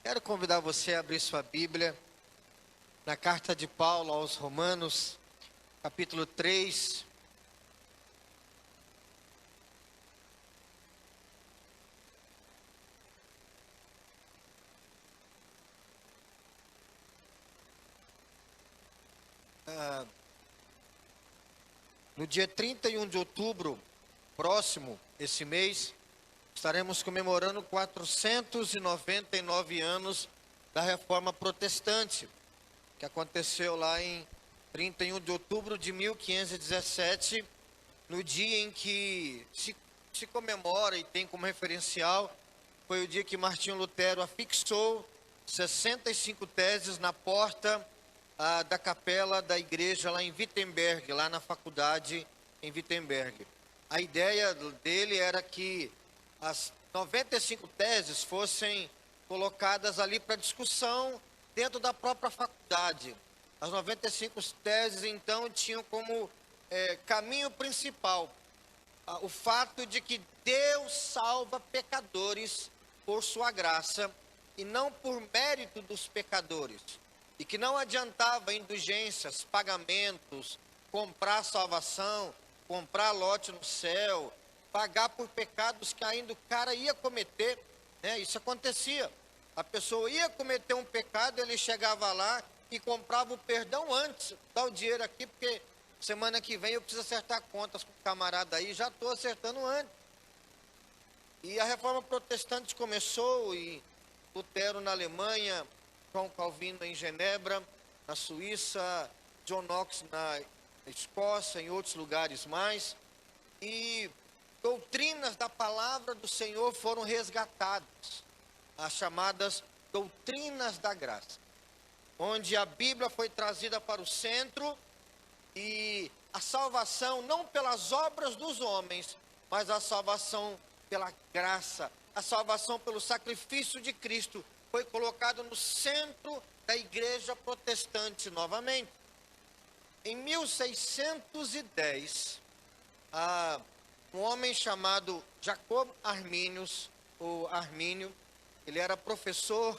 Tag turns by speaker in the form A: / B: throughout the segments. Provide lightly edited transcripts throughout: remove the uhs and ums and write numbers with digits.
A: Quero convidar você a abrir sua Bíblia na carta de Paulo aos Romanos, capítulo 3. No dia 31 de outubro, próximo, esse mês, estaremos comemorando 499 anos da Reforma Protestante, que aconteceu lá em 31 de outubro de 1517, no dia em que se comemora e tem como referencial, foi o dia que Martinho Lutero afixou 65 teses na porta da capela da igreja lá em Wittenberg, lá na faculdade em Wittenberg. A ideia dele era que as 95 teses fossem colocadas ali para discussão dentro da própria faculdade. As 95 teses, então, tinham como caminho principal o fato de que Deus salva pecadores por sua graça e não por mérito dos pecadores. E que não adiantava indulgências, pagamentos, comprar salvação, comprar lote no céu, pagar por pecados que ainda o cara ia cometer, né? Isso acontecia. A pessoa ia cometer um pecado, ele chegava lá e comprava o perdão antes. Dá o dinheiro aqui, porque semana que vem eu preciso acertar contas com o camarada aí, já estou acertando antes. E a Reforma Protestante começou, e Lutero na Alemanha, João Calvino em Genebra, na Suíça, John Knox na Escócia, em outros lugares mais. E doutrinas da palavra do Senhor foram resgatadas, as chamadas doutrinas da graça, onde a Bíblia foi trazida para o centro e a salvação não pelas obras dos homens, mas a salvação pela graça, a salvação pelo sacrifício de Cristo foi colocado no centro da igreja protestante novamente. Em 1610, um homem chamado Jacob Arminius, ou Armínio, ele era professor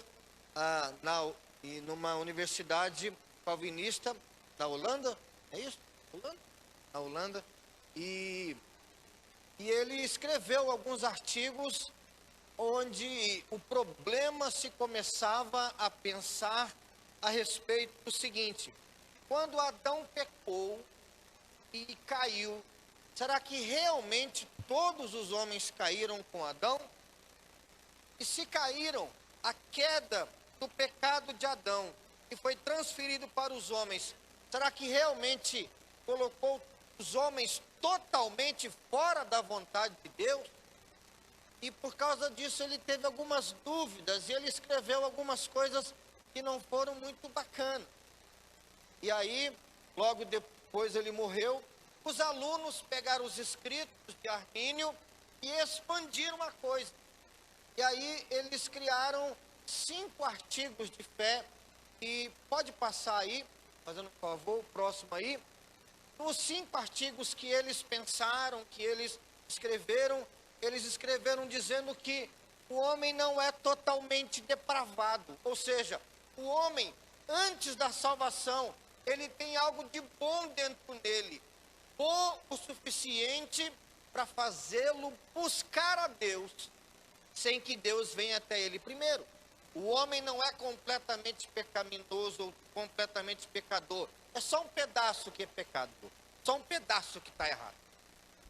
A: numa universidade calvinista da Holanda, é isso? Holanda? Na Holanda. E ele escreveu alguns artigos onde o problema se começava a pensar a respeito do seguinte: quando Adão pecou e caiu, será que realmente todos os homens caíram com Adão? E se caíram, a queda do pecado de Adão, que foi transferido para os homens, será que realmente colocou os homens totalmente fora da vontade de Deus? E por causa disso ele teve algumas dúvidas e ele escreveu algumas coisas que não foram muito bacanas. E aí, logo depois ele morreu, os alunos pegaram os escritos de Armínio e expandiram a coisa. E aí eles criaram 5 artigos de fé, e pode passar aí, fazendo um favor, o próximo aí. Os 5 artigos que eles pensaram, que eles escreveram dizendo que o homem não é totalmente depravado. Ou seja, o homem, antes da salvação, ele tem algo de bom dentro dele. Bom o suficiente para fazê-lo buscar a Deus, sem que Deus venha até ele primeiro. O homem não é completamente pecaminoso ou completamente pecador. É só um pedaço que é pecado. Só um pedaço que está errado.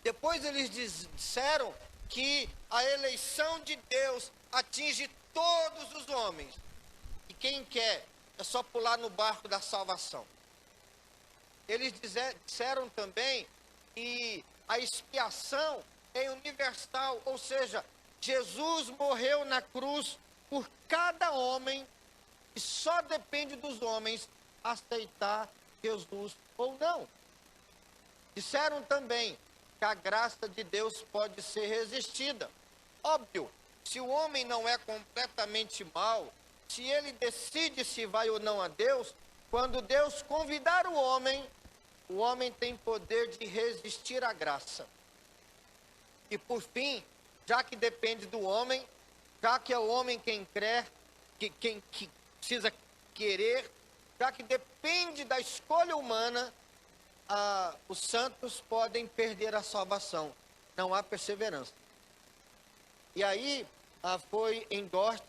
A: Depois eles disseram que a eleição de Deus atinge todos os homens. E quem quer é só pular no barco da salvação. Eles disseram também que a expiação é universal, ou seja, Jesus morreu na cruz por cada homem e só depende dos homens aceitar Jesus ou não. Disseram também que a graça de Deus pode ser resistida. Óbvio, se o homem não é completamente mau, se ele decide se vai ou não a Deus, quando Deus convidar o homem tem poder de resistir à graça. E por fim, já que depende do homem, já que é o homem quem crê, quem que precisa querer, já que depende da escolha humana, os santos podem perder a salvação. Não há perseverança. E aí, em Dort,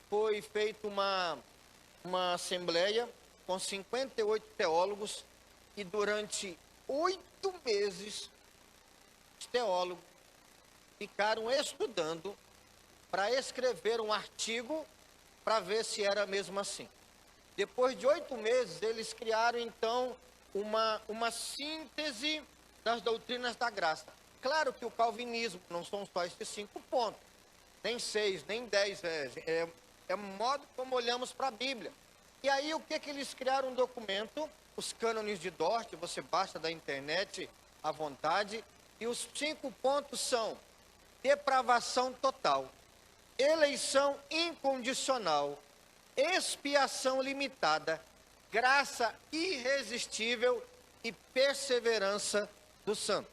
A: foi feita uma assembleia com 58 teólogos, e durante 8 meses, os teólogos ficaram estudando para escrever um artigo para ver se era mesmo assim. Depois de 8 meses, eles criaram, então, uma síntese das doutrinas da graça. Claro que o calvinismo não são só esses 5 pontos, nem 6, nem 10, é o modo como olhamos para a Bíblia. E aí, o que eles criaram? Um documento, os cânones de Dort, você baixa da internet à vontade, e os 5 pontos são: depravação total, eleição incondicional, expiação limitada, graça irresistível e perseverança do santo.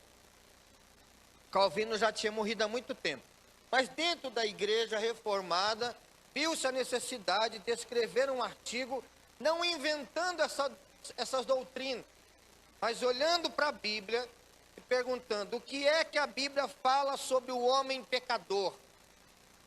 A: Calvino já tinha morrido há muito tempo, mas dentro da igreja reformada, viu-se a necessidade de escrever um artigo, não inventando essas doutrinas, mas olhando para a Bíblia e perguntando: o que é que a Bíblia fala sobre o homem pecador?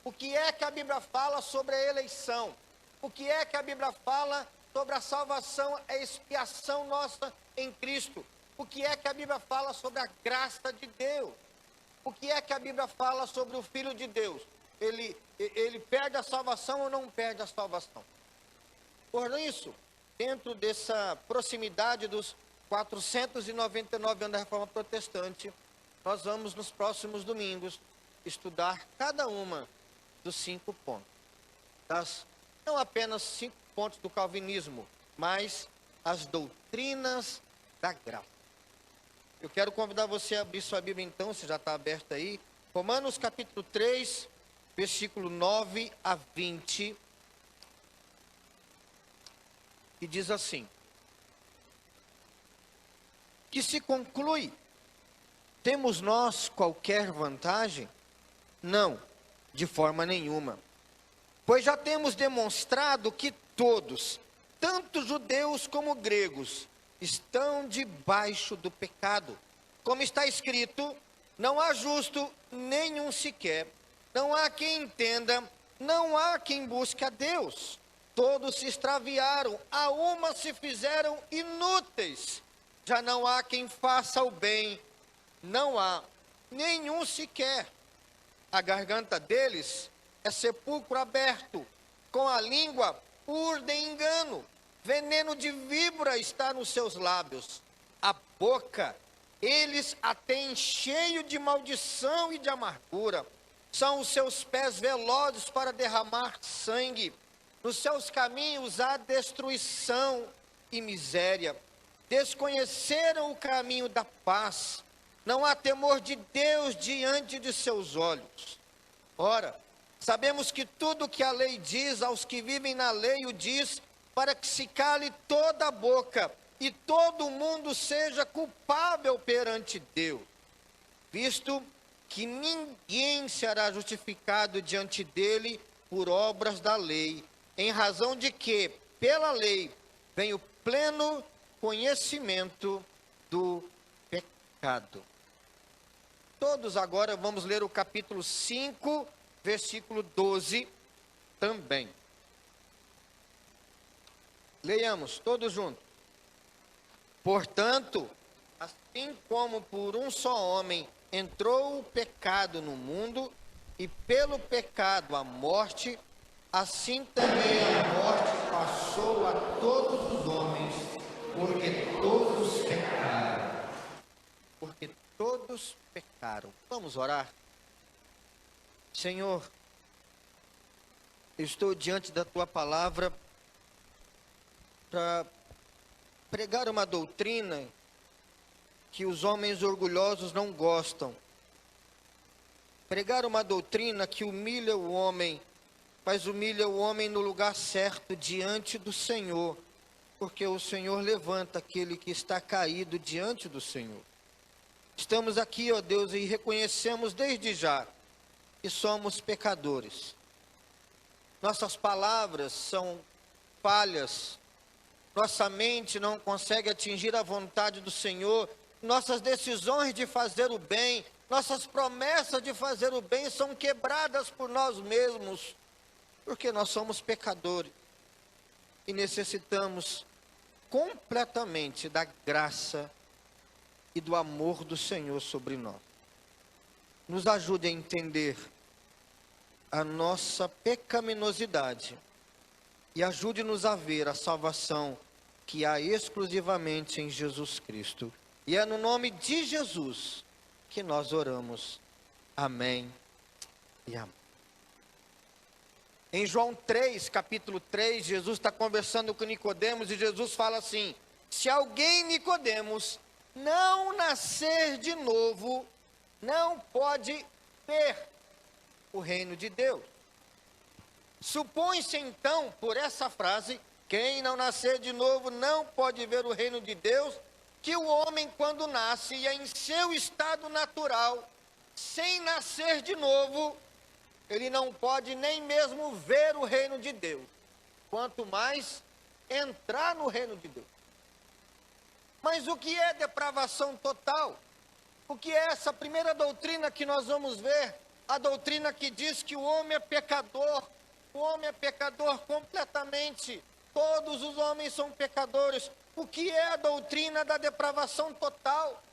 A: O que é que a Bíblia fala sobre a eleição? O que é que a Bíblia fala sobre a salvação, a expiação nossa em Cristo? O que é que a Bíblia fala sobre a graça de Deus? O que é que a Bíblia fala sobre o Filho de Deus? Ele perde a salvação ou não perde a salvação? Por isso, dentro dessa proximidade dos 499 anos da Reforma Protestante, nós vamos nos próximos domingos estudar cada uma dos 5 pontos. Não apenas 5 pontos do calvinismo, mas as doutrinas da graça. Eu quero convidar você a abrir sua Bíblia então, se já está aberta aí. Romanos capítulo 3, versículo 9 a 20. E diz assim: que se conclui, temos nós qualquer vantagem? Não, de forma nenhuma. Pois já temos demonstrado que todos, tanto judeus como gregos, estão debaixo do pecado. Como está escrito: não há justo nenhum sequer, não há quem entenda, não há quem busque a Deus. Todos se extraviaram, a uma se fizeram inúteis. Já não há quem faça o bem, não há nenhum sequer. A garganta deles é sepulcro aberto, com a língua urdem engano. Veneno de víbora está nos seus lábios. A boca, eles a têm cheio de maldição e de amargura. São os seus pés velozes para derramar sangue. Nos seus caminhos há destruição e miséria. Desconheceram o caminho da paz. Não há temor de Deus diante de seus olhos. Ora, sabemos que tudo que a lei diz aos que vivem na lei o diz, para que se cale toda a boca e todo mundo seja culpável perante Deus, visto que ninguém será justificado diante dele por obras da lei, em razão de que, pela lei, vem o pleno conhecimento do pecado. Todos agora vamos ler o capítulo 5, versículo 12 também. Leiamos todos juntos. Portanto, assim como por um só homem entrou o pecado no mundo, e pelo pecado a morte, assim também a morte passou a todos os homens, porque todos pecaram. Porque todos pecaram. Vamos orar? Senhor, eu estou diante da Tua palavra para pregar uma doutrina que os homens orgulhosos não gostam. Pregar uma doutrina que humilha o homem, mas humilha o homem no lugar certo, diante do Senhor, porque o Senhor levanta aquele que está caído diante do Senhor. Estamos aqui, ó Deus, e reconhecemos desde já que somos pecadores. nossas palavras são falhas, nossa mente não consegue atingir a vontade do Senhor, nossas decisões de fazer o bem, nossas promessas de fazer o bem são quebradas por nós mesmos, porque nós somos pecadores e necessitamos completamente da graça e do amor do Senhor sobre nós. Nos ajude a entender a nossa pecaminosidade e ajude-nos a ver a salvação que há exclusivamente em Jesus Cristo. E é no nome de Jesus que nós oramos. Amém e amém. Em João 3, capítulo 3, Jesus está conversando com Nicodemos e Jesus fala assim: se alguém, Nicodemos, não nascer de novo, não pode ver o reino de Deus. Supõe-se então, por essa frase, quem não nascer de novo não pode ver o reino de Deus, que o homem quando nasce e é em seu estado natural, sem nascer de novo, ele não pode nem mesmo ver o reino de Deus, quanto mais entrar no reino de Deus. Mas o que é depravação total? O que é essa primeira doutrina que nós vamos ver? A doutrina que diz que o homem é pecador completamente, todos os homens são pecadores. O que é a doutrina da depravação total?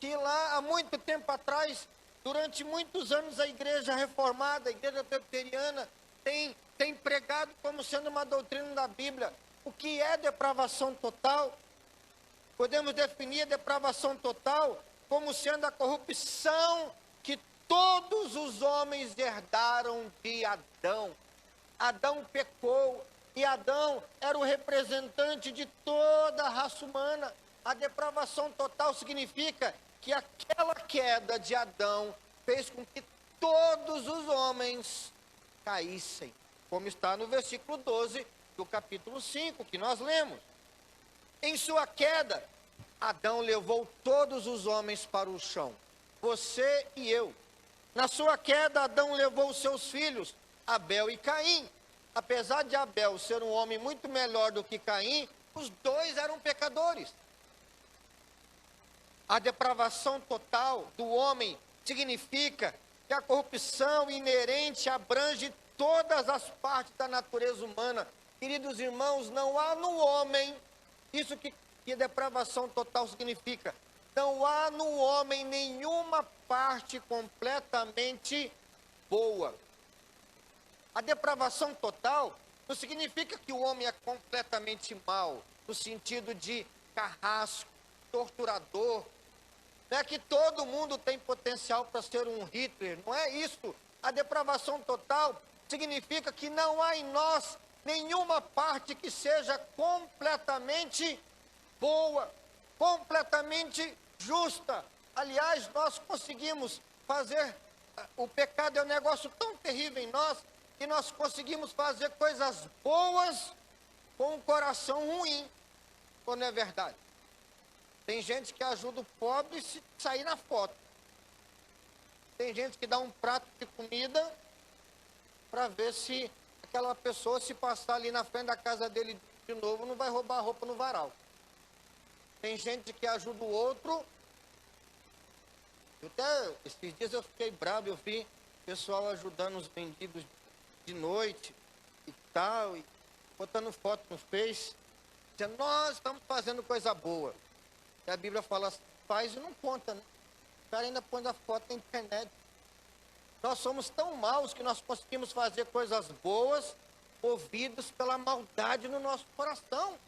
A: Que lá há muito tempo atrás, durante muitos anos, a igreja reformada, a igreja presbiteriana, tem pregado como sendo uma doutrina da Bíblia. O que é depravação total? Podemos definir a depravação total como sendo a corrupção que todos os homens herdaram de Adão. Adão pecou e Adão era o representante de toda a raça humana. A depravação total significa que aquela queda de Adão fez com que todos os homens caíssem, como está no versículo 12 do capítulo 5, que nós lemos. Em sua queda, Adão levou todos os homens para o chão, você e eu. Na sua queda, Adão levou seus filhos, Abel e Caim. Apesar de Abel ser um homem muito melhor do que Caim, os dois eram pecadores. A depravação total do homem significa que a corrupção inerente abrange todas as partes da natureza humana. Queridos irmãos, não há no homem, isso que depravação total significa, não há no homem nenhuma parte completamente boa. A depravação total não significa que o homem é completamente mau, no sentido de carrasco, torturador. Não é que todo mundo tem potencial para ser um Hitler, não é isso. A depravação total significa que não há em nós nenhuma parte que seja completamente boa, completamente justa. Aliás, nós conseguimos fazer, o pecado é um negócio tão terrível em nós, que nós conseguimos fazer coisas boas com um coração ruim, quando é verdade. Tem gente que ajuda o pobre a sair na foto. Tem gente que dá um prato de comida para ver se aquela pessoa, se passar ali na frente da casa dele de novo, não vai roubar a roupa no varal. Tem gente que ajuda o outro. Até esses dias eu fiquei bravo, eu vi o pessoal ajudando os mendigos de noite e tal, e botando foto no Face, dizendo, nós estamos fazendo coisa boa. E a Bíblia fala, faz e não conta, né? O cara ainda põe a foto na internet. Nós somos tão maus que nós conseguimos fazer coisas boas, movidos pela maldade no nosso coração.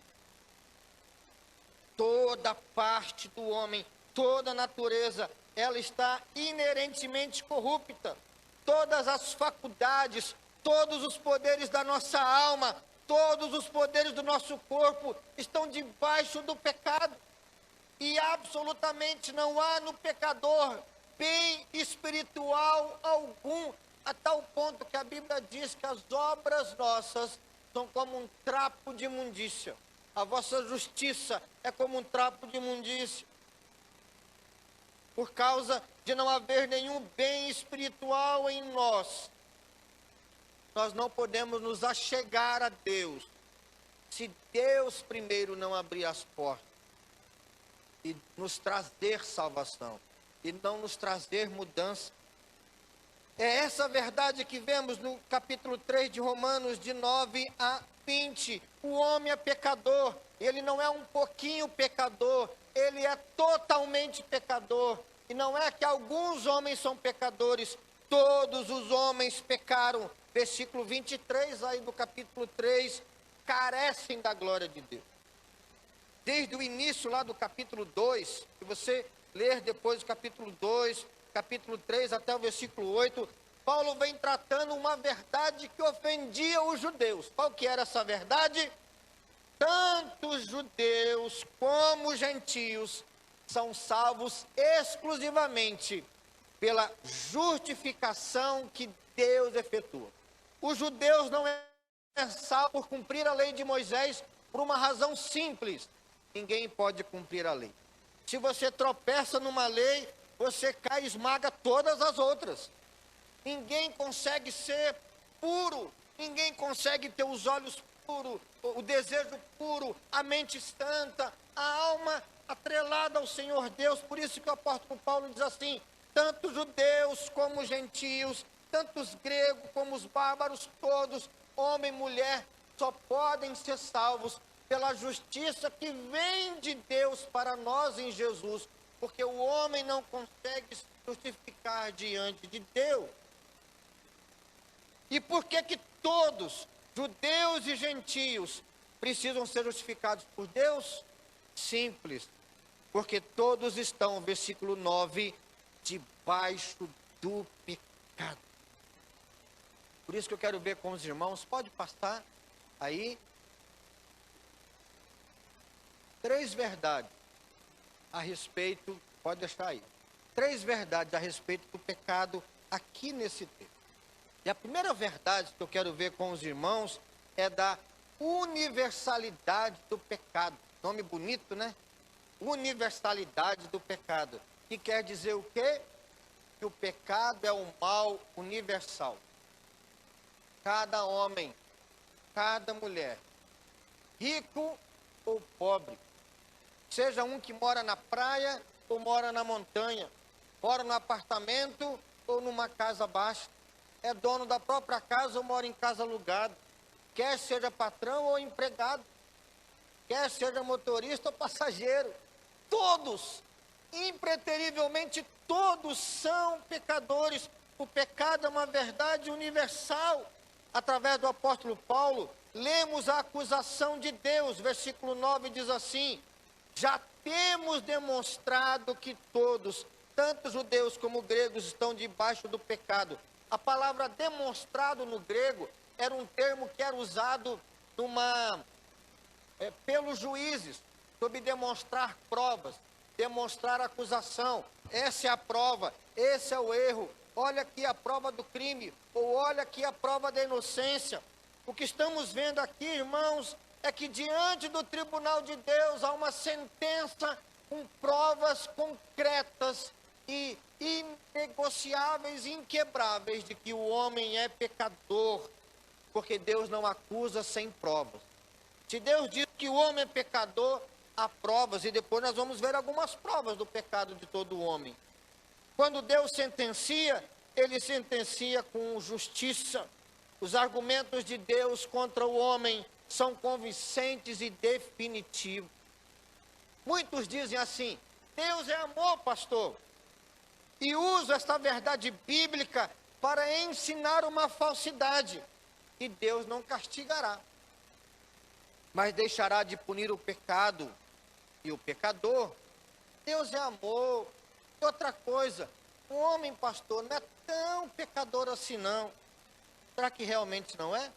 A: Toda parte do homem, toda a natureza, ela está inerentemente corrupta. Todas as faculdades, todos os poderes da nossa alma, todos os poderes do nosso corpo estão debaixo do pecado. E absolutamente não há no pecador bem espiritual algum, a tal ponto que a Bíblia diz que as obras nossas são como um trapo de imundícia. A vossa justiça é como um trapo de imundícia. Por causa de não haver nenhum bem espiritual em nós nós não podemos nos achegar a Deus se Deus primeiro não abrir as portas e nos trazer salvação, e não nos trazer mudança. É essa verdade que vemos no capítulo 3 de Romanos, de 9 a 20. O homem é pecador, ele não é um pouquinho pecador, ele é totalmente pecador. E não é que alguns homens são pecadores, todos os homens pecaram. Versículo 23 aí do capítulo 3, carecem da glória de Deus. Desde o início lá do capítulo 2, se você ler depois do capítulo 2, capítulo 3 até o versículo 8, Paulo vem tratando uma verdade que ofendia os judeus. Qual que era essa verdade? Tanto os judeus como os gentios são salvos exclusivamente pela justificação que Deus efetua. Os judeus não é salvo por cumprir a lei de Moisés por uma razão simples. Ninguém pode cumprir a lei. Se você tropeça numa lei, você cai e esmaga todas as outras. Ninguém consegue ser puro, ninguém consegue ter os olhos puros, o desejo puro, a mente santa, a alma atrelada ao Senhor Deus. Por isso que o apóstolo Paulo diz assim: tanto judeus como gentios, tanto os gregos como os bárbaros, todos, homem e mulher, só podem ser salvos pela justiça que vem de Deus para nós em Jesus, porque o homem não consegue se justificar diante de Deus. E por que que todos, judeus e gentios, precisam ser justificados por Deus? Simples, porque todos estão, versículo 9, debaixo do pecado. Por isso que eu quero ver com os irmãos, pode passar aí, 3 verdades a respeito, pode deixar aí, 3 verdades a respeito do pecado aqui nesse texto. E a primeira verdade que eu quero ver com os irmãos é da universalidade do pecado. Nome bonito, né? Universalidade do pecado. Que quer dizer o quê? Que o pecado é um mal universal. Cada homem, cada mulher, rico ou pobre, seja um que mora na praia ou mora na montanha, mora no apartamento ou numa casa baixa, é dono da própria casa ou mora em casa alugada, quer seja patrão ou empregado, quer seja motorista ou passageiro, todos, impreterivelmente todos são pecadores. O pecado é uma verdade universal. Através do apóstolo Paulo, lemos a acusação de Deus, versículo 9 diz assim: já temos demonstrado que todos, tanto judeus como gregos, estão debaixo do pecado. A palavra demonstrado no grego era um termo que era usado pelos juízes, sobre demonstrar provas, demonstrar acusação. Essa é a prova, esse é o erro. Olha aqui a prova do crime, ou olha aqui a prova da inocência. O que estamos vendo aqui, irmãos, é que diante do tribunal de Deus há uma sentença com provas concretas e inegociáveis, inquebráveis, de que o homem é pecador, porque Deus não acusa sem provas. Se Deus diz que o homem é pecador, há provas, e depois nós vamos ver algumas provas do pecado de todo homem. Quando Deus sentencia, ele sentencia com justiça. Os argumentos de Deus contra o homem são convincentes e definitivos. Muitos dizem assim: Deus é amor, pastor, e usa esta verdade bíblica para ensinar uma falsidade, e Deus não castigará, mas deixará de punir o pecado e o pecador. Deus é amor. E outra coisa, o homem, pastor, não é tão pecador assim não. Será que realmente não é?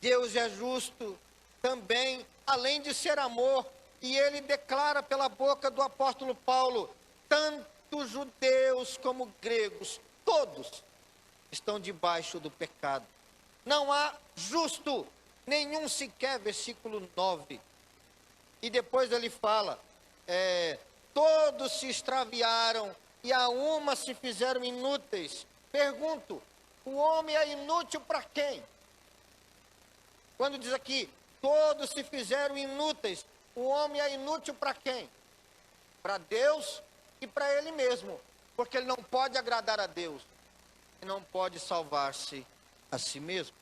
A: Deus é justo também, além de ser amor, e ele declara pela boca do apóstolo Paulo: tanto judeus como gregos, todos estão debaixo do pecado. Não há justo nenhum sequer, versículo 9. E depois ele fala, todos se extraviaram e a uma se fizeram inúteis. Pergunto, O homem é inútil para quem? Quando diz aqui, todos se fizeram inúteis, o homem é inútil para quem? Para Deus e para ele mesmo, porque ele não pode agradar a Deus, e não pode salvar-se a si mesmo.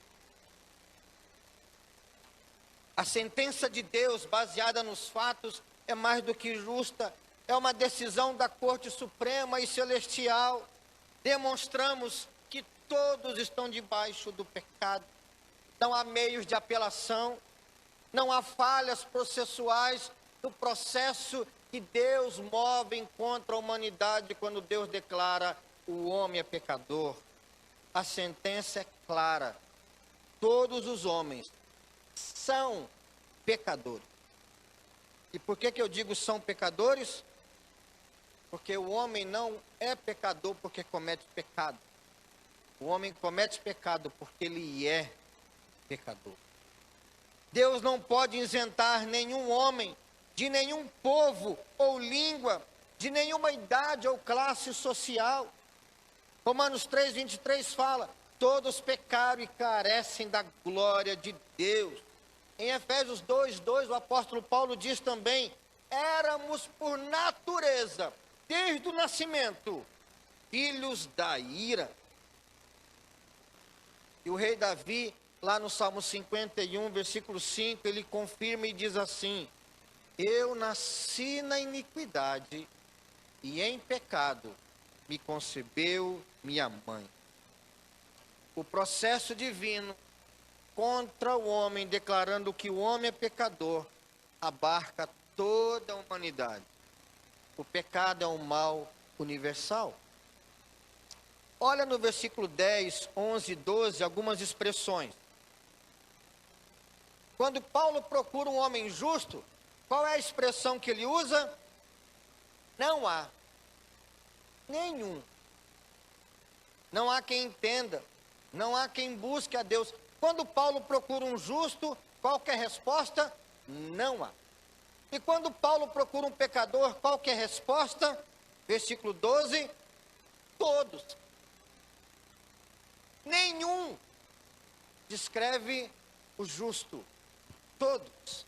A: A sentença de Deus, baseada nos fatos, é mais do que justa, é uma decisão da Corte Suprema e Celestial. Demonstramos que todos estão debaixo do pecado, não há meios de apelação, não há falhas processuais no processo que Deus move contra a humanidade quando Deus declara o homem é pecador. A sentença é clara, todos os homens são pecadores. E por que eu digo são pecadores? Porque o homem não é pecador porque comete pecado. O homem comete pecado porque ele é pecador. Deus não pode isentar nenhum homem de nenhum povo ou língua, de nenhuma idade ou classe social. Romanos 3:23 fala, todos pecaram e carecem da glória de Deus. Em Efésios 2:2, o apóstolo Paulo diz também, éramos por natureza, desde o nascimento, filhos da ira. E o rei Davi, lá no Salmo 51, versículo 5, ele confirma e diz assim, eu nasci na iniquidade e em pecado me concebeu minha mãe. O processo divino contra o homem, declarando que o homem é pecador, abarca toda a humanidade. O pecado é um mal universal. Olha no versículo 10, 11 e 12, algumas expressões. Quando Paulo procura um homem justo, qual é a expressão que ele usa? Não há nenhum. Não há quem entenda. Não há quem busque a Deus. Quando Paulo procura um justo, qual que é a resposta? Não há. E quando Paulo procura um pecador, qual que é a resposta? Versículo 12, todos. Nenhum descreve o justo. Todos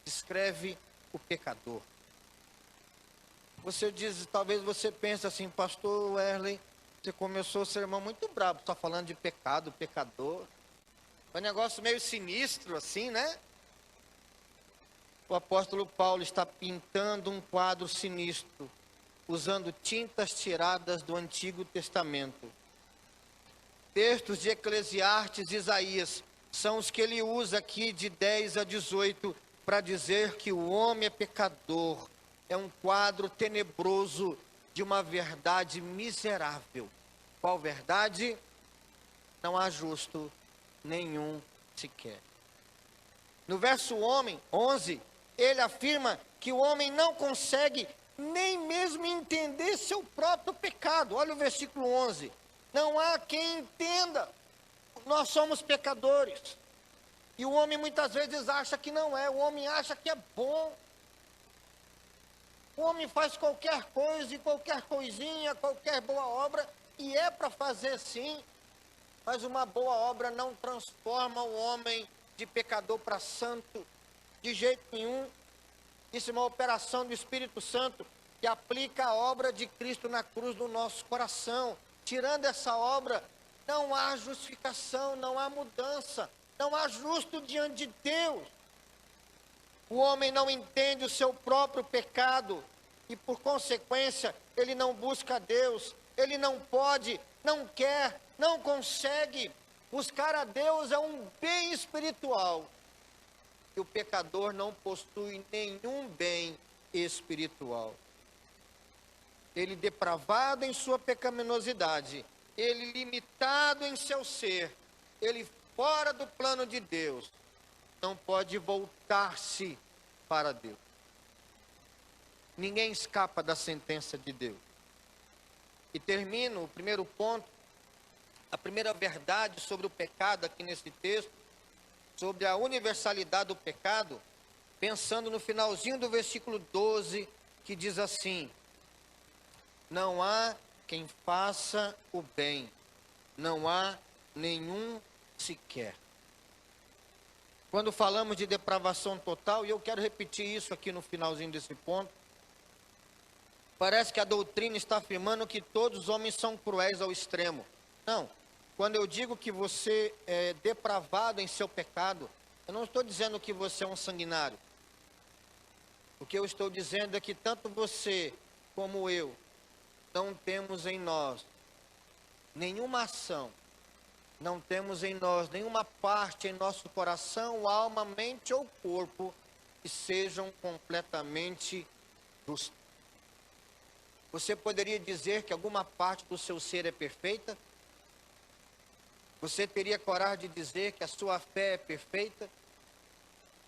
A: descreve o pecador. Você diz, talvez você pense assim, pastor Wesley, você começou o sermão muito bravo, só falando de pecado, pecador. É um negócio meio sinistro assim, né? O apóstolo Paulo está pintando um quadro sinistro, usando tintas tiradas do Antigo Testamento. Textos de Eclesiastes e Isaías são os que ele usa aqui de 10 a 18 para dizer que o homem é pecador. É um quadro tenebroso de uma verdade miserável. Qual verdade? Não há justo nenhum sequer. No verso 11, ele afirma que o homem não consegue nem mesmo entender seu próprio pecado. Olha o versículo 11. Não há quem entenda. Nós somos pecadores. E o homem muitas vezes acha que não é. O homem acha que é bom. O homem faz qualquer coisa e qualquer coisinha, qualquer boa obra. E é para fazer sim. Mas uma boa obra não transforma o homem de pecador para santo. De jeito nenhum. Isso é uma operação do Espírito Santo que aplica a obra de Cristo na cruz no nosso coração. Tirando essa obra, não há justificação, não há mudança, não há justo diante de Deus. O homem não entende o seu próprio pecado e, por consequência, ele não busca a Deus. Ele não pode, não quer, não consegue. Buscar a Deus é um bem espiritual. E o pecador não possui nenhum bem espiritual. Ele depravado em sua pecaminosidade, ele limitado em seu ser, ele fora do plano de Deus, não pode voltar-se para Deus. Ninguém escapa da sentença de Deus. E termino o primeiro ponto, a primeira verdade sobre o pecado aqui nesse texto, sobre a universalidade do pecado, pensando no finalzinho do versículo 12, que diz assim: não há quem faça o bem, não há nenhum sequer. Quando falamos de depravação total, e eu quero repetir isso aqui no finalzinho desse ponto, parece que a doutrina está afirmando que todos os homens são cruéis ao extremo. Não. Quando eu digo que você é depravado em seu pecado, eu não estou dizendo que você é um sanguinário. O que eu estou dizendo é que tanto você como eu não temos em nós nenhuma ação, não temos em nós nenhuma parte em nosso coração, alma, mente ou corpo que sejam completamente justas. Você poderia dizer que alguma parte do seu ser é perfeita? Você teria coragem de dizer que a sua fé é perfeita?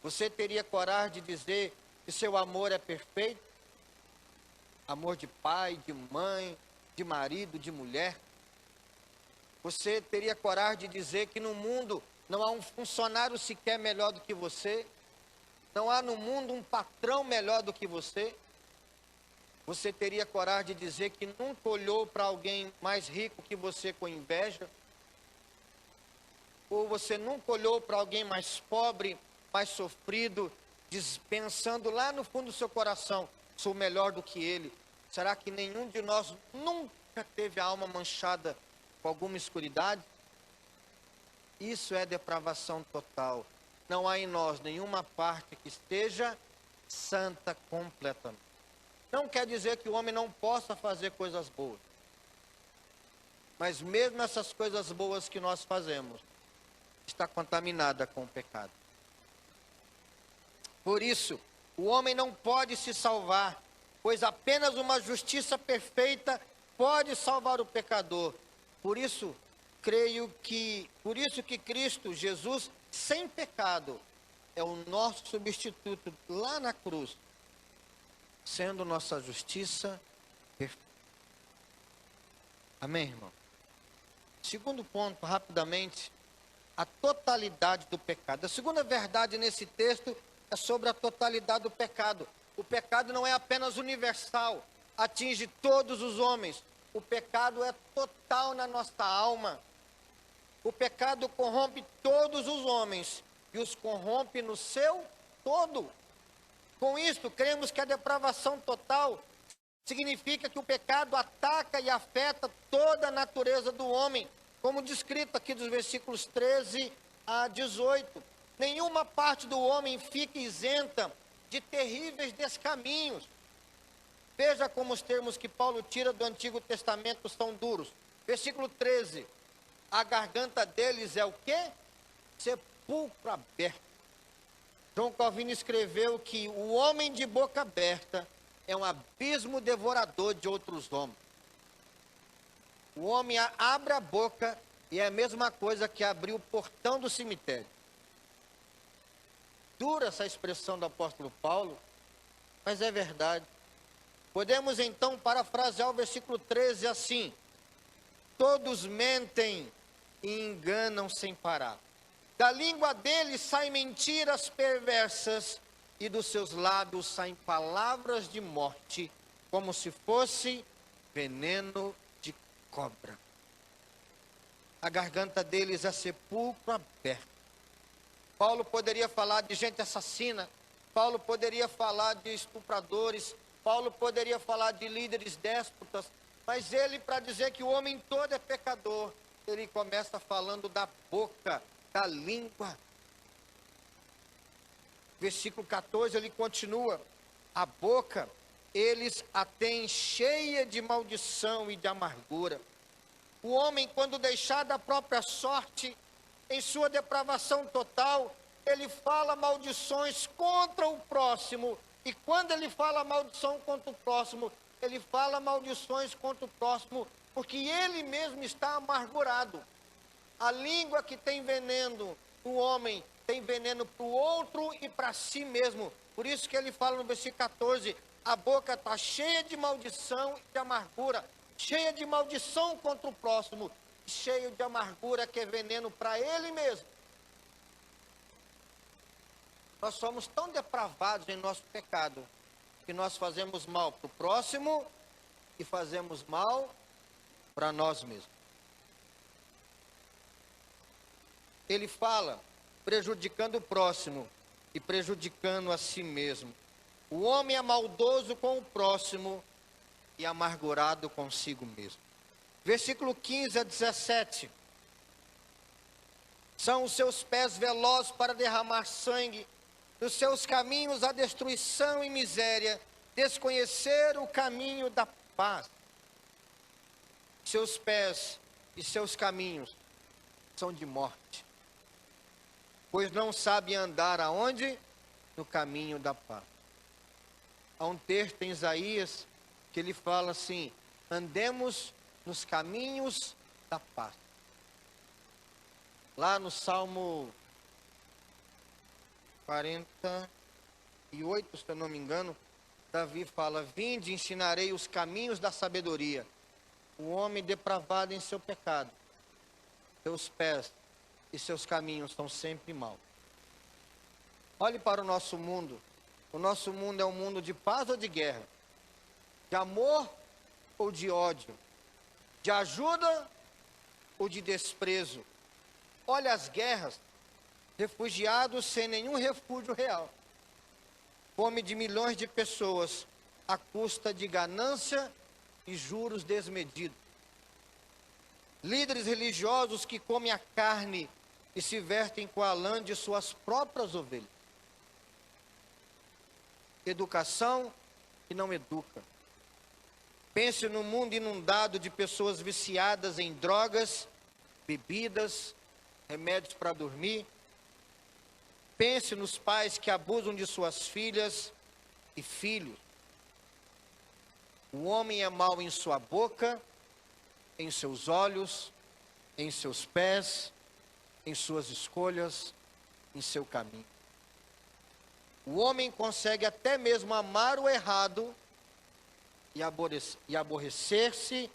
A: Você teria coragem de dizer que seu amor é perfeito? Amor de pai, de mãe, de marido, de mulher? Você teria coragem de dizer que no mundo não há um funcionário sequer melhor do que você? Não há no mundo um patrão melhor do que você? Você teria coragem de dizer que nunca olhou para alguém mais rico que você com inveja? Ou você nunca olhou para alguém mais pobre, mais sofrido, pensando lá no fundo do seu coração, sou melhor do que ele? Será que nenhum de nós nunca teve a alma manchada com alguma escuridade? Isso é depravação total. Não há em nós nenhuma parte que esteja santa completamente. Não quer dizer que o homem não possa fazer coisas boas. Mas mesmo essas coisas boas que nós fazemos, está contaminada com o pecado. Por isso, o homem não pode se salvar, pois apenas uma justiça perfeita pode salvar o pecador. Por isso que Cristo Jesus, sem pecado, é o nosso substituto lá na cruz, sendo nossa justiça perfeita. Amém, irmão? Segundo ponto, rapidamente, a totalidade do pecado. A segunda verdade nesse texto é sobre a totalidade do pecado. O pecado não é apenas universal, atinge todos os homens. O pecado é total na nossa alma. O pecado corrompe todos os homens e os corrompe no seu todo. Com isso, cremos que a depravação total significa que o pecado ataca e afeta toda a natureza do homem, como descrito aqui dos versículos 13 a 18. Nenhuma parte do homem fica isenta de terríveis descaminhos. Veja como os termos que Paulo tira do Antigo Testamento são duros. Versículo 13. A garganta deles é o quê? Sepulcro aberto. João Calvino escreveu que o homem de boca aberta é um abismo devorador de outros homens. O homem abre a boca e é a mesma coisa que abrir o portão do cemitério. Dura essa expressão do apóstolo Paulo, mas é verdade. Podemos então parafrasear o versículo 13 assim: todos mentem e enganam sem parar. Da língua deles saem mentiras perversas e dos seus lábios saem palavras de morte, como se fosse veneno de cobra. A garganta deles é sepulcro aberto. Paulo poderia falar de gente assassina, Paulo poderia falar de estupradores, Paulo poderia falar de líderes déspotas, mas ele, para dizer que o homem todo é pecador, ele começa falando da boca, da língua. Versículo 14, ele continua: a boca eles a têm cheia de maldição e de amargura. O homem, quando deixar da própria sorte, em sua depravação total, ele fala maldições contra o próximo. E quando ele fala maldição contra o próximo, ele fala maldições contra o próximo, porque ele mesmo está amargurado. A língua que tem veneno no homem, tem veneno para o outro e para si mesmo. Por isso que ele fala no versículo 14, a boca está cheia de maldição e de amargura, cheia de maldição contra o próximo, cheio de amargura que é veneno para ele mesmo. Nós somos tão depravados em nosso pecado, que nós fazemos mal para o próximo e fazemos mal para nós mesmos. ele fala prejudicando o próximo e prejudicando a si mesmo. O homem é maldoso com o próximo e amargurado consigo mesmo. Versículo 15 a 17. São os seus pés velozes para derramar sangue, nos seus caminhos a destruição e miséria, desconhecer o caminho da paz. Seus pés e seus caminhos são de morte, pois não sabem andar aonde? No caminho da paz. Há um texto em Isaías que ele fala assim: andemos nos caminhos da paz. Lá no Salmo 48, se eu não me engano, Davi fala: vinde, ensinarei os caminhos da sabedoria. O homem depravado em seu pecado, seus pés e seus caminhos são sempre maus. Olhe para o nosso mundo. O nosso mundo é um mundo de paz ou de guerra? De amor ou de ódio? De ajuda ou de desprezo? Olha as guerras, refugiados sem nenhum refúgio real. Fome de milhões de pessoas à custa de ganância e juros desmedidos. Líderes religiosos que comem a carne e se vertem com a lã de suas próprias ovelhas. Educação que não educa. Pense no mundo inundado de pessoas viciadas em drogas, bebidas, remédios para dormir. Pense nos pais que abusam de suas filhas e filhos. O homem é mau em sua boca, em seus olhos, em seus pés, em suas escolhas, em seu caminho. O homem consegue até mesmo amar o errado e aborrecer-se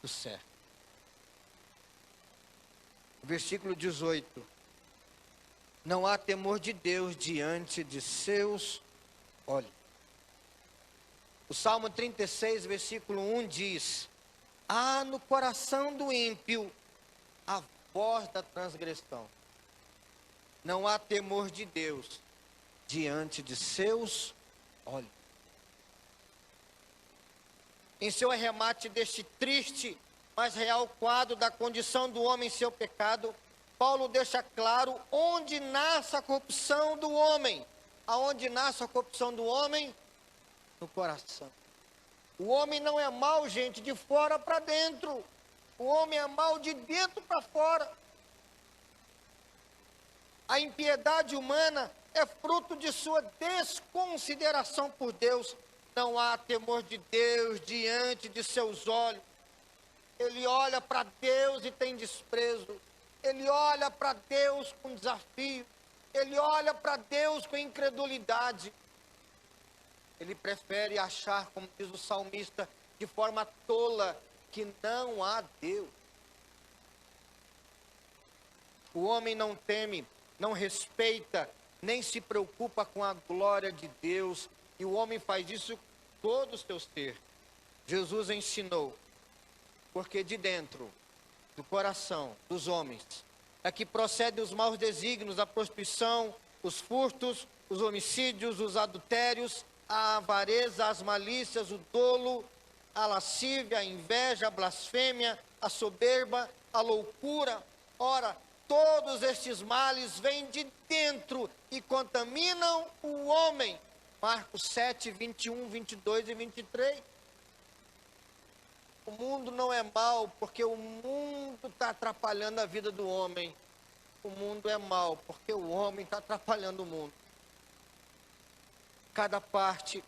A: do certo. Versículo 18. Não há temor de Deus diante de seus olhos. O Salmo 36, versículo 1 diz: há no coração do ímpio a voz da transgressão. Não há temor de Deus diante de seus olhos. Em seu arremate deste triste, mas real quadro da condição do homem em seu pecado, Paulo deixa claro onde nasce a corrupção do homem. Aonde nasce a corrupção do homem? No coração. O homem não é mau, gente, de fora para dentro. O homem é mau de dentro para fora. A impiedade humana é fruto de sua desconsideração por Deus. Não há temor de Deus diante de seus olhos. Ele olha para Deus e tem desprezo. Ele olha para Deus com desafio. Ele olha para Deus com incredulidade. Ele prefere achar, como diz o salmista, de forma tola, que não há Deus. O homem não teme, não respeita, nem se preocupa com a glória de Deus. E o homem faz isso com todo o seu ser. Jesus ensinou, porque de dentro do coração dos homens é que procedem os maus desígnios, a prostituição, os furtos, os homicídios, os adultérios, a avareza, as malícias, o dolo, a lascívia, a inveja, a blasfêmia, a soberba, a loucura. Ora, todos estes males vêm de dentro e contaminam o homem. Marcos 7, 21, 22 e 23. O mundo não é mau porque o mundo está atrapalhando a vida do homem. O mundo é mau porque o homem está atrapalhando o mundo. Cada parte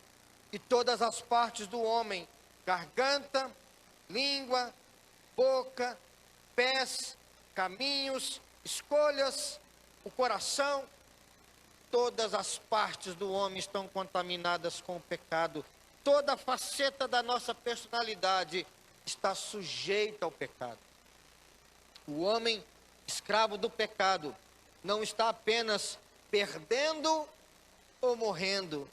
A: e todas as partes do homem, garganta, língua, boca, pés, caminhos, escolhas, o coração, todas as partes do homem estão contaminadas com o pecado. Toda faceta da nossa personalidade está sujeita ao pecado. O homem, escravo do pecado, não está apenas perdendo ou morrendo.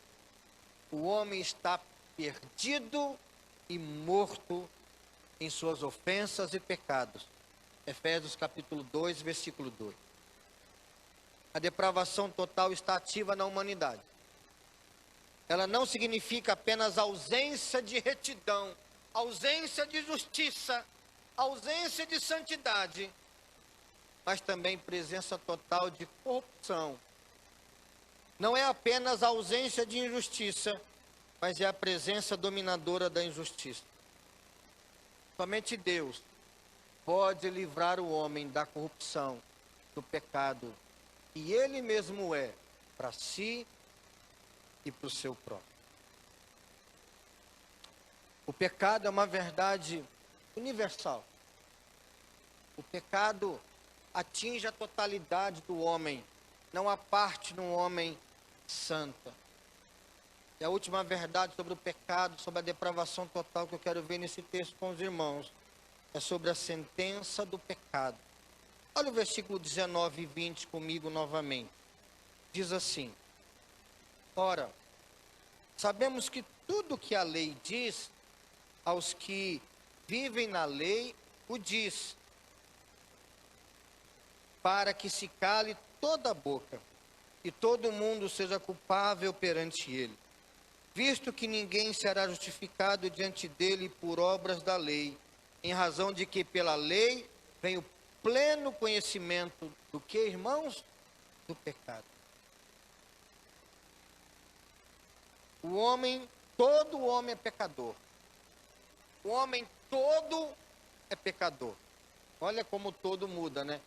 A: O homem está perdido e morto em suas ofensas e pecados. Efésios capítulo 2, versículo 2. a depravação total está ativa na humanidade. Ela não significa apenas ausência de retidão, ausência de justiça, ausência de santidade, mas também presença total de corrupção. Não é apenas a ausência de injustiça, mas é a presença dominadora da injustiça. Somente Deus pode livrar o homem da corrupção, do pecado, que ele mesmo é, para si e para o seu próprio. O pecado é uma verdade universal. O pecado atinge a totalidade do homem, não há parte no homem santa. E a última verdade sobre o pecado, sobre a depravação total que eu quero ver nesse texto com os irmãos, é sobre a sentença do pecado. Olha o versículo 19 e 20 comigo novamente. Diz assim: ora, sabemos que tudo que a lei diz, aos que vivem na lei, o diz, para que se cale toda a boca, e todo mundo seja culpável perante ele, visto que ninguém será justificado diante dele por obras da lei, em razão de que pela lei vem o pleno conhecimento do que, irmãos? Do pecado. Todo homem é pecador. O homem todo é pecador. Olha como todo muda, né?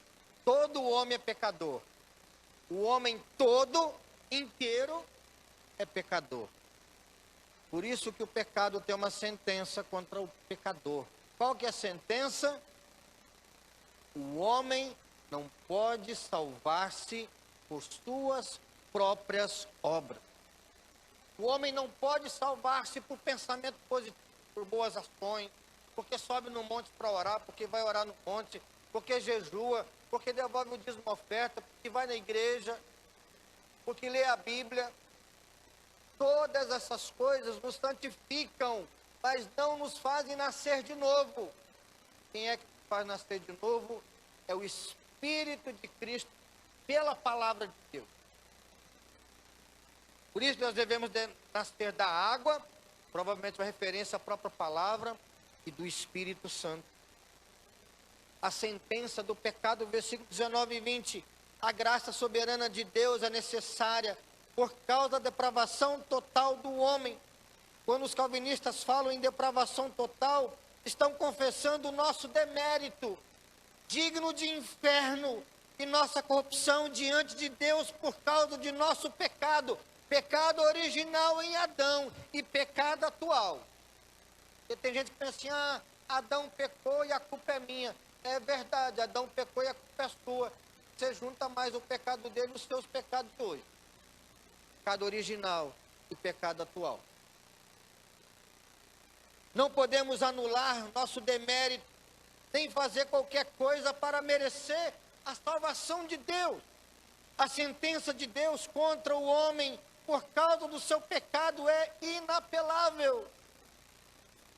A: Todo homem é pecador. O homem todo, inteiro, é pecador. Por isso que o pecado tem uma sentença contra o pecador. Qual que é a sentença? O homem não pode salvar-se por suas próprias obras. O homem não pode salvar-se por pensamento positivo, por boas ações, porque sobe no monte para orar, porque vai orar no monte, porque jejua, porque devolve o dízimo oferta, porque vai na igreja, porque lê a Bíblia. Todas essas coisas nos santificam, mas não nos fazem nascer de novo. Quem é que faz nascer de novo? É o Espírito de Cristo, pela palavra de Deus. Por isso nós devemos nascer da água, provavelmente uma referência à própria palavra, e do Espírito Santo. A sentença do pecado, versículo 19 e 20. A graça soberana de Deus é necessária por causa da depravação total do homem. Quando os calvinistas falam em depravação total, estão confessando o nosso demérito, digno de inferno, e nossa corrupção diante de Deus por causa de nosso pecado. Pecado original em Adão e pecado atual. Porque tem gente que pensa assim, Adão pecou e a culpa é minha. É verdade, Adão pecou e a culpa é sua. Você junta mais o pecado dele e os seus pecados de hoje. Pecado original e pecado atual. Não podemos anular nosso demérito, nem fazer qualquer coisa para merecer a salvação de Deus. A sentença de Deus contra o homem por causa do seu pecado é inapelável.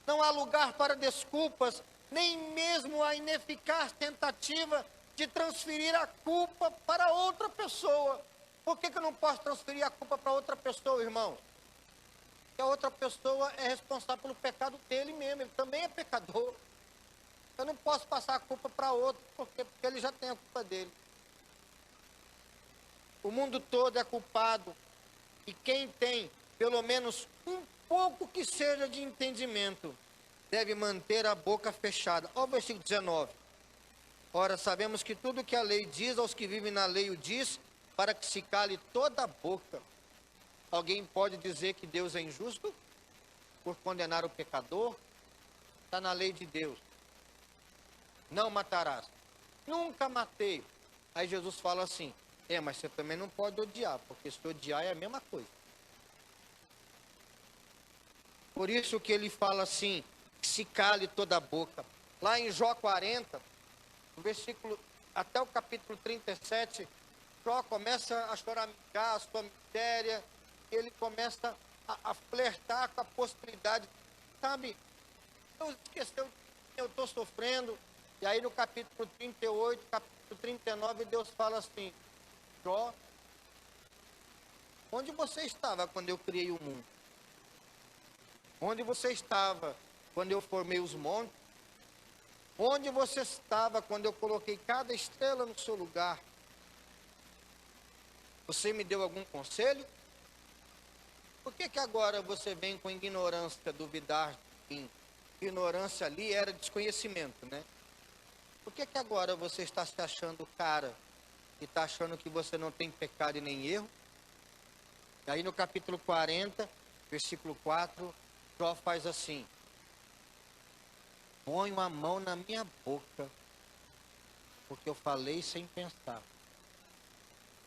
A: Não há lugar para desculpas, nem mesmo a ineficaz tentativa de transferir a culpa para outra pessoa. Por que eu não posso transferir a culpa para outra pessoa, irmão? Porque a outra pessoa é responsável pelo pecado dele mesmo, ele também é pecador. Eu não posso passar a culpa para outro, porque ele já tem a culpa dele. O mundo todo é culpado, e quem tem pelo menos um pouco que seja de entendimento, deve manter a boca fechada. Olha o versículo 19. Ora, sabemos que tudo que a lei diz aos que vivem na lei o diz, para que se cale toda a boca. Alguém pode dizer que Deus é injusto por condenar o pecador? Está na lei de Deus. Não matarás. Nunca matei. Aí Jesus fala assim, mas você também não pode odiar, porque se odiar é a mesma coisa. Por isso que ele fala assim, que se cale toda a boca. Lá em Jó 40, no versículo, até o capítulo 37, Jó começa a choramingar a sua miséria, ele começa a flertar com a possibilidade, sabe, Deus esqueceu que eu estou sofrendo. E aí no capítulo 38, capítulo 39, Deus fala assim, Jó, onde você estava quando eu criei o mundo? Onde você estava quando eu formei os montes? Onde você estava quando eu coloquei cada estrela no seu lugar? Você me deu algum conselho? Por que agora você vem com ignorância duvidar de mim? Ignorância ali era desconhecimento, né? Por que agora você está se achando cara e está achando que você não tem pecado e nem erro? E aí no capítulo 40, versículo 4, Jó faz assim: ponho a mão na minha boca, porque eu falei sem pensar,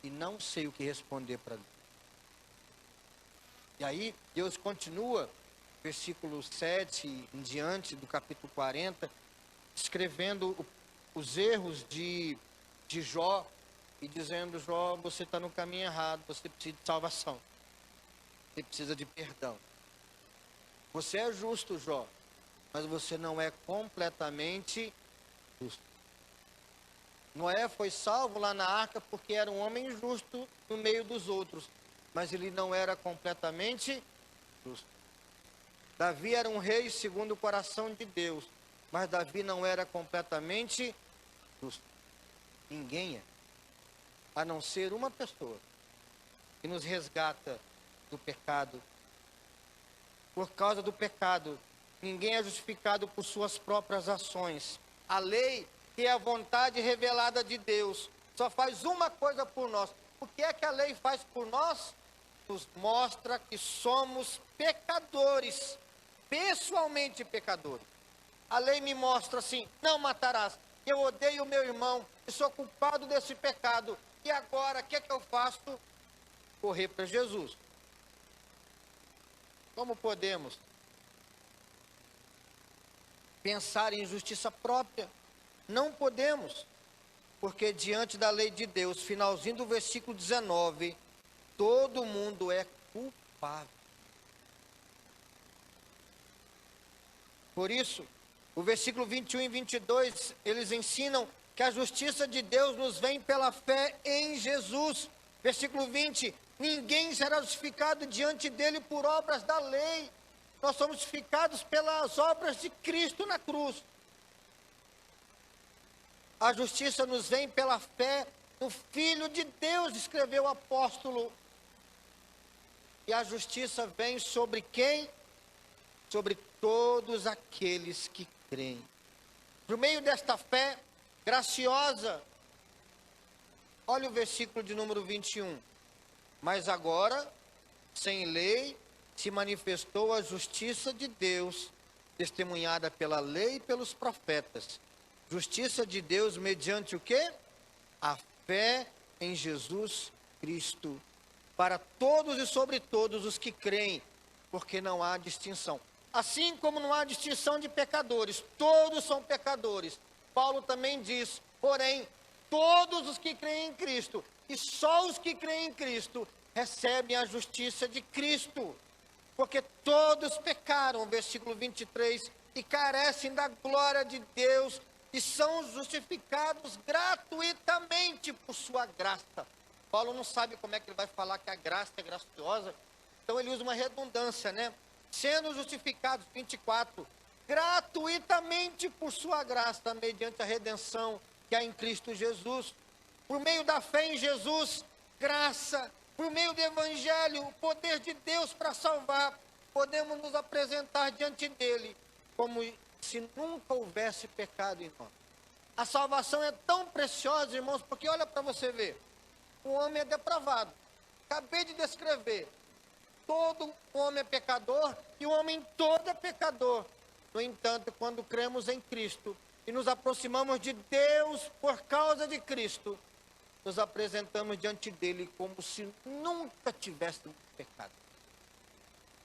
A: e não sei o que responder para Deus. E aí Deus continua, versículo 7 em diante do capítulo 40, escrevendo os erros de Jó, e dizendo: Jó, você está no caminho errado, você precisa de salvação, você precisa de perdão. Você é justo, Jó, mas você não é completamente justo. Noé foi salvo lá na arca porque era um homem justo no meio dos outros, mas ele não era completamente justo. Davi era um rei segundo o coração de Deus, mas Davi não era completamente justo. Ninguém é, a não ser uma pessoa que nos resgata do pecado. Por causa do pecado, ninguém é justificado por suas próprias ações. A lei, que é a vontade revelada de Deus, só faz uma coisa por nós. O que é que a lei faz por nós? Nos mostra que somos pecadores, pessoalmente pecadores. A lei me mostra assim: não matarás. Eu odeio o meu irmão e sou culpado desse pecado. E agora, o que é que eu faço? Correr para Jesus. Como podemos pensar em justiça própria? Não podemos, porque diante da lei de Deus, finalzinho do versículo 19, todo mundo é culpável. Por isso, o versículo 21 e 22, eles ensinam que a justiça de Deus nos vem pela fé em Jesus. Versículo 20, ninguém será justificado diante dele por obras da lei. Nós somos justificados pelas obras de Cristo na cruz. A justiça nos vem pela fé no Filho de Deus, escreveu o apóstolo. E a justiça vem sobre quem? Sobre todos aqueles que creem. Por meio desta fé graciosa, olha o versículo de número 21. Mas agora, sem lei, se manifestou a justiça de Deus, testemunhada pela lei e pelos profetas. Justiça de Deus mediante o quê? A fé em Jesus Cristo, para todos e sobre todos os que creem, porque não há distinção. Assim como não há distinção de pecadores, todos são pecadores. Paulo também diz, porém, todos os que creem em Cristo, e só os que creem em Cristo, recebem a justiça de Cristo. Porque todos pecaram, versículo 23, e carecem da glória de Deus, e são justificados gratuitamente por sua graça. Paulo não sabe como é que ele vai falar que a graça é graciosa, então ele usa uma redundância, né? Sendo justificados, 24, gratuitamente por sua graça, mediante a redenção que há em Cristo Jesus. Por meio da fé em Jesus, graça. Por meio do Evangelho, o poder de Deus para salvar, podemos nos apresentar diante dele, como se nunca houvesse pecado em nós. A salvação é tão preciosa, irmãos, porque olha para você ver, o homem é depravado. Acabei de descrever, todo homem é pecador e o homem todo é pecador. No entanto, quando cremos em Cristo e nos aproximamos de Deus por causa de Cristo, nos apresentamos diante dele como se nunca tivéssemos pecado.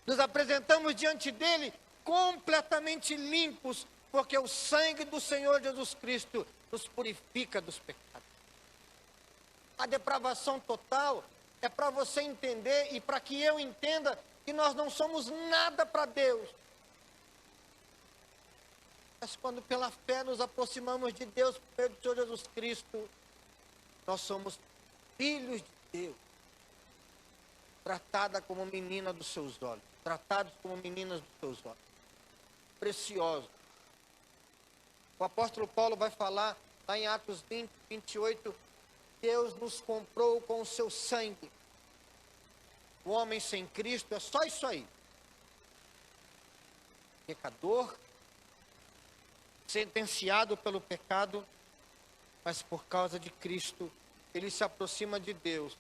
A: Nos apresentamos diante dele completamente limpos, porque o sangue do Senhor Jesus Cristo nos purifica dos pecados. A depravação total é para você entender e para que eu entenda que nós não somos nada para Deus. Mas quando pela fé nos aproximamos de Deus, por meio do Senhor Jesus Cristo, nós somos filhos de Deus, tratada como menina dos seus olhos, tratados como meninas dos seus olhos, preciosos. O apóstolo Paulo vai falar lá em Atos 20, 28, Deus nos comprou com o seu sangue. O homem sem Cristo é só isso aí. Pecador, sentenciado pelo pecado, mas por causa de Cristo, ele se aproxima de Deus,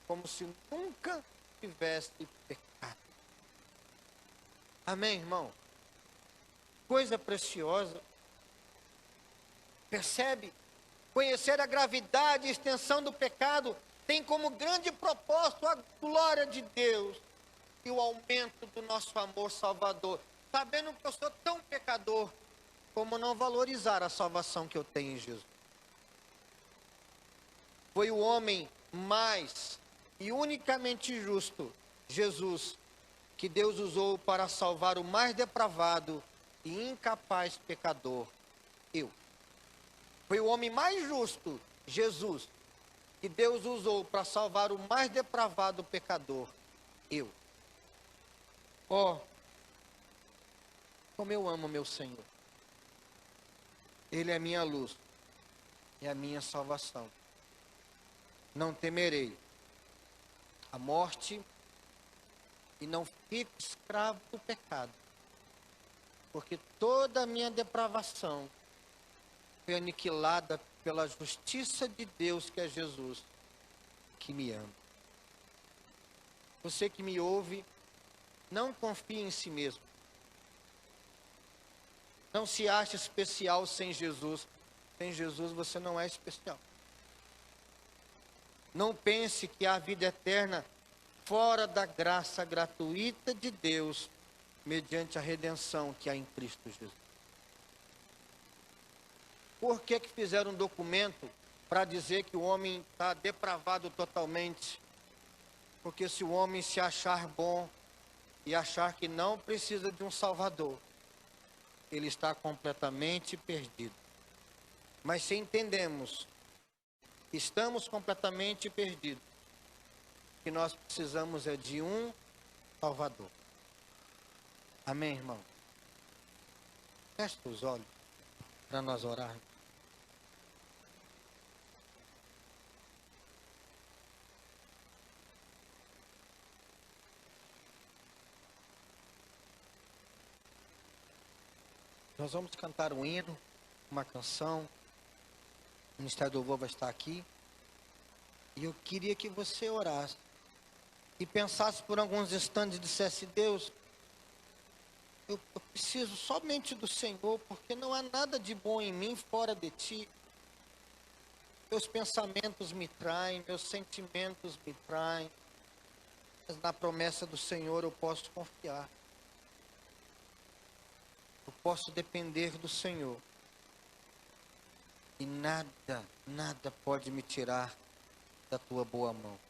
A: como se nunca tivesse pecado. Amém, irmão? Coisa preciosa. Percebe? Conhecer a gravidade e extensão do pecado tem como grande propósito a glória de Deus e o aumento do nosso amor salvador. Sabendo que eu sou tão pecador, como não valorizar a salvação que eu tenho em Jesus. Foi o homem mais e unicamente justo, Jesus, que Deus usou para salvar o mais depravado e incapaz pecador, eu. Foi o homem mais justo, Jesus, que Deus usou para salvar o mais depravado pecador, eu. Oh, como eu amo meu Senhor. Ele é a minha luz e a minha salvação. Não temerei a morte e não fico escravo do pecado, porque toda a minha depravação foi aniquilada pela justiça de Deus, que é Jesus, que me ama. Você que me ouve, não confie em si mesmo. Não se ache especial sem Jesus. Sem Jesus você não é especial. Não pense que há vida eterna fora da graça gratuita de Deus, mediante a redenção que há em Cristo Jesus. Por que fizeram um documento para dizer que o homem está depravado totalmente? Porque se o homem se achar bom e achar que não precisa de um Salvador, ele está completamente perdido. Mas se entendemos que estamos completamente perdidos, que nós precisamos é de um Salvador. Amém, irmão? Feche os olhos para nós orarmos. Nós vamos cantar um hino, uma canção. O Ministério do Louvor vai estar aqui. E eu queria que você orasse e pensasse por alguns instantes e dissesse: Deus, eu preciso somente do Senhor, porque não há nada de bom em mim fora de Ti. Meus pensamentos me traem, meus sentimentos me traem, mas na promessa do Senhor eu posso confiar. Eu posso depender do Senhor. E nada, nada pode me tirar da Tua boa mão.